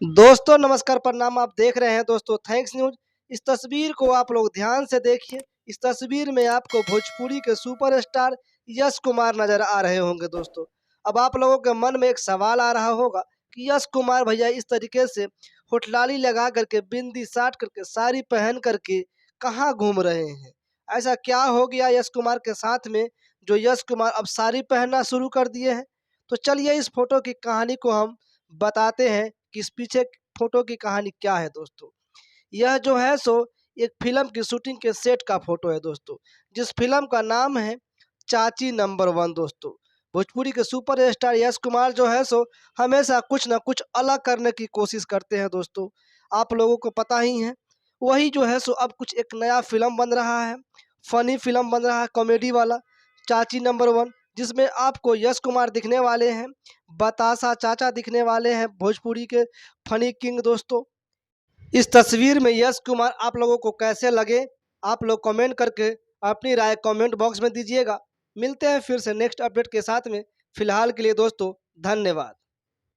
दोस्तों नमस्कार प्रणाम। आप देख रहे हैं दोस्तों थैंक्स न्यूज। इस तस्वीर को आप लोग ध्यान से देखिए। इस तस्वीर में आपको भोजपुरी के सुपरस्टार यश कुमार नजर आ रहे होंगे। दोस्तों अब आप लोगों के मन में एक सवाल आ रहा होगा कि यश कुमार भैया इस तरीके से होठलाली लगा करके, बिंदी साट करके, साड़ी पहन करके कहाँ घूम रहे हैं? ऐसा क्या हो गया यश कुमार के साथ में जो यश कुमार अब साड़ी पहनना शुरू कर दिए हैं? तो चलिए इस फोटो की कहानी को हम बताते हैं कि इस पीछे फोटो की कहानी क्या है। दोस्तों यह जो है सो एक फिल्म की शूटिंग के सेट का फोटो है दोस्तों, जिस फिल्म का नाम है चाची नंबर वन। दोस्तों भोजपुरी के सुपर स्टार यश कुमार जो है सो हमेशा कुछ ना कुछ अलग करने की कोशिश करते हैं। दोस्तों आप लोगों को पता ही है, वही जो है सो अब कुछ एक नया फिल्म बन रहा है, फनी फिल्म बन रहा है, कॉमेडी वाला, चाची नंबर वन, जिसमें आपको यश कुमार दिखने वाले हैं, बतासा चाचा दिखने वाले हैं, भोजपुरी के फनी किंग। दोस्तों इस तस्वीर में यश कुमार आप लोगों को कैसे लगे? आप लोग कमेंट करके अपनी राय कमेंट बॉक्स में दीजिएगा। मिलते हैं फिर से नेक्स्ट अपडेट के साथ में। फिलहाल के लिए दोस्तों धन्यवाद।